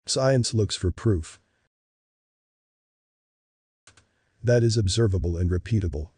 Science looks for proof that is observable and repeatable.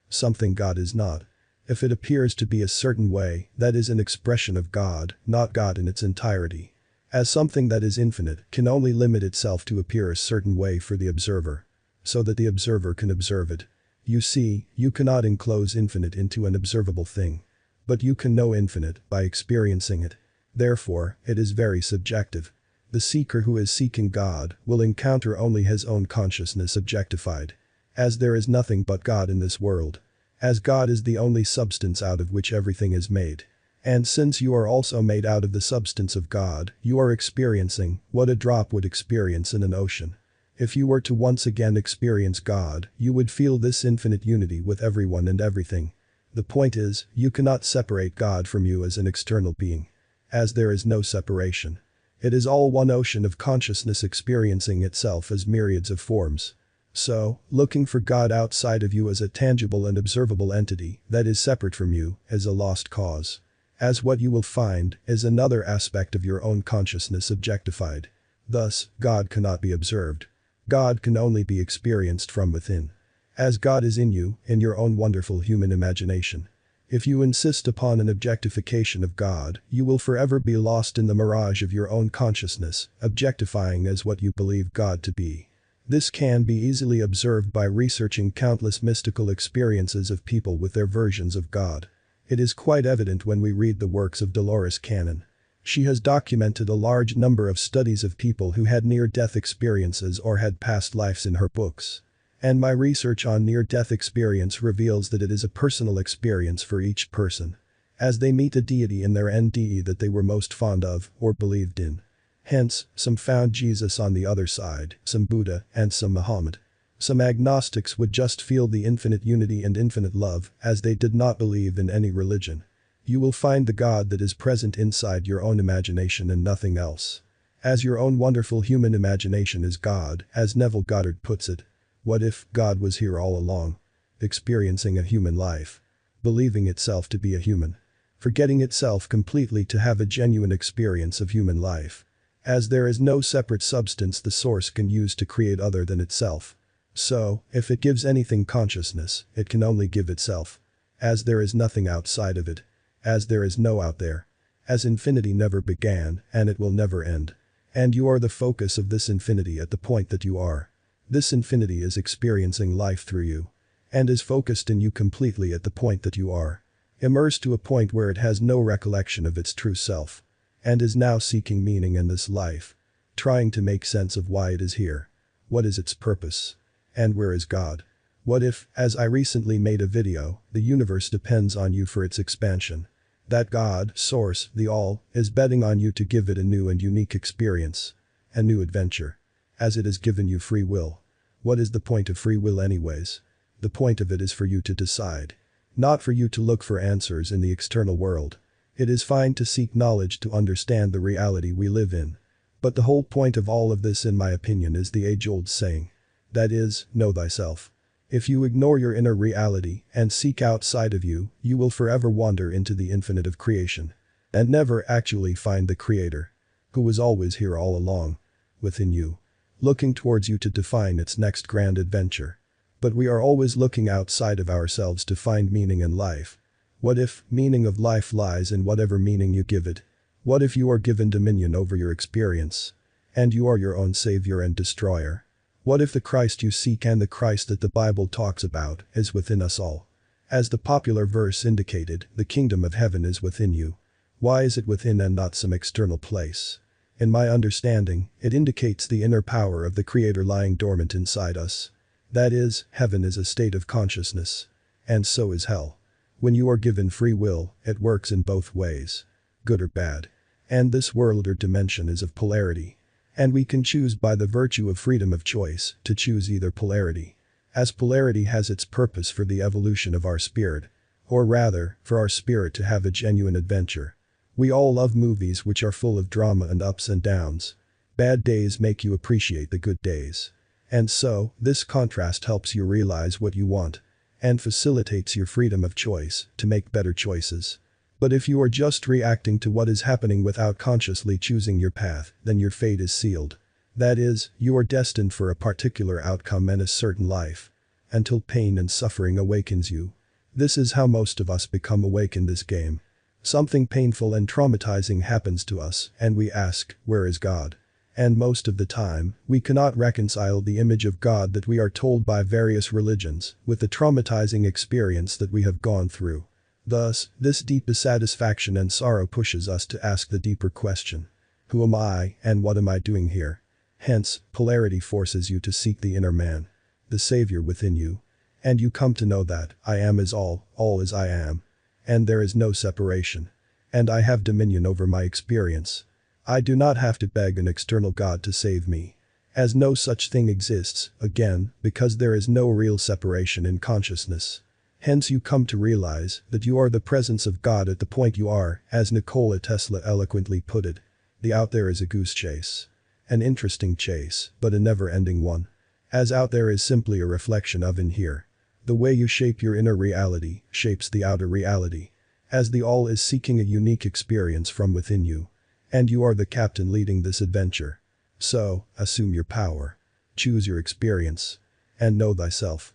Something God is not. If it appears to be a certain way, that is an expression of God, not God in its entirety. As something that is infinite can only limit itself to appear a certain way for the observer, so that the observer can observe it. You see, you cannot enclose infinite into an observable thing. But you can know infinite by experiencing it. Therefore, it is very subjective. The seeker who is seeking God will encounter only his own consciousness objectified. As there is nothing but God in this world. As God is the only substance out of which everything is made. And since you are also made out of the substance of God, you are experiencing what a drop would experience in an ocean. If you were to once again experience God, you would feel this infinite unity with everyone and everything. The point is, you cannot separate God from you as an external being. As there is no separation. It is all one ocean of consciousness experiencing itself as myriads of forms. So, looking for God outside of you as a tangible and observable entity that is separate from you is a lost cause. As what you will find is another aspect of your own consciousness objectified. Thus, God cannot be observed. God can only be experienced from within. As God is in you, in your own wonderful human imagination. If you insist upon an objectification of God, you will forever be lost in the mirage of your own consciousness, objectifying as what you believe God to be. This can be easily observed by researching countless mystical experiences of people with their versions of God. It is quite evident when we read the works of Dolores Cannon. She has documented a large number of studies of people who had near-death experiences or had past lives in her books. And my research on near-death experience reveals that it is a personal experience for each person. As they meet a deity in their NDE that they were most fond of or believed in. Hence, some found Jesus on the other side, some Buddha, and some Muhammad. Some agnostics would just feel the infinite unity and infinite love as they did not believe in any religion. You will find the God that is present inside your own imagination and nothing else. As your own wonderful human imagination is God, as Neville Goddard puts it. What if God was here all along? Experiencing a human life. Believing itself to be a human. Forgetting itself completely to have a genuine experience of human life. As there is no separate substance the source can use to create other than itself. So, if it gives anything consciousness, it can only give itself. As there is nothing outside of it. As there is no out there. As infinity never began, and it will never end. And you are the focus of this infinity at the point that you are. This infinity is experiencing life through you. And is focused in you completely at the point that you are. Immersed to a point where it has no recollection of its true self. And is now seeking meaning in this life. Trying to make sense of why it is here. What is its purpose? And where is God? What if, as I recently made a video, the universe depends on you for its expansion? That God, Source, the All, is betting on you to give it a new and unique experience. A new adventure. As it has given you free will. What is the point of free will anyways? The point of it is for you to decide. Not for you to look for answers in the external world. It is fine to seek knowledge to understand the reality we live in. But the whole point of all of this in my opinion is the age-old saying. That is, know thyself. If you ignore your inner reality and seek outside of you, you will forever wander into the infinite of creation. And never actually find the Creator. Who was always here all along. Within you. Looking towards you to define its next grand adventure. But we are always looking outside of ourselves to find meaning in life. What if meaning of life lies in whatever meaning you give it? What if you are given dominion over your experience? And you are your own savior and destroyer? What if the Christ you seek and the Christ that the Bible talks about is within us all? As the popular verse indicated, the kingdom of heaven is within you. Why is it within and not some external place? In my understanding, it indicates the inner power of the Creator lying dormant inside us. That is, heaven is a state of consciousness. And so is hell. When you are given free will, it works in both ways. Good or bad. And this world or dimension is of polarity. And we can choose by the virtue of freedom of choice to choose either polarity. As polarity has its purpose for the evolution of our spirit. Or rather, for our spirit to have a genuine adventure. We all love movies which are full of drama and ups and downs. Bad days make you appreciate the good days. And so, this contrast helps you realize what you want. And facilitates your freedom of choice to make better choices. But if you are just reacting to what is happening without consciously choosing your path, then your fate is sealed. That is, you are destined for a particular outcome and a certain life. Until pain and suffering awakens you. This is how most of us become awake in this game. Something painful and traumatizing happens to us, and we ask, where is God? And most of the time, we cannot reconcile the image of God that we are told by various religions with the traumatizing experience that we have gone through. Thus, this deep dissatisfaction and sorrow pushes us to ask the deeper question. Who am I, and what am I doing here? Hence, polarity forces you to seek the inner man, the savior within you. And you come to know that, I am is all is I am. And there is no separation. And I have dominion over my experience. I do not have to beg an external God to save me. As no such thing exists, again, because there is no real separation in consciousness. Hence you come to realize that you are the presence of God at the point you are, as Nikola Tesla eloquently put it. The out there is a goose chase. An interesting chase, but a never-ending one. As out there is simply a reflection of in here. The way you shape your inner reality shapes the outer reality. As the all is seeking a unique experience from within you. And you are the captain leading this adventure. So, assume your power. Choose your experience. And know thyself.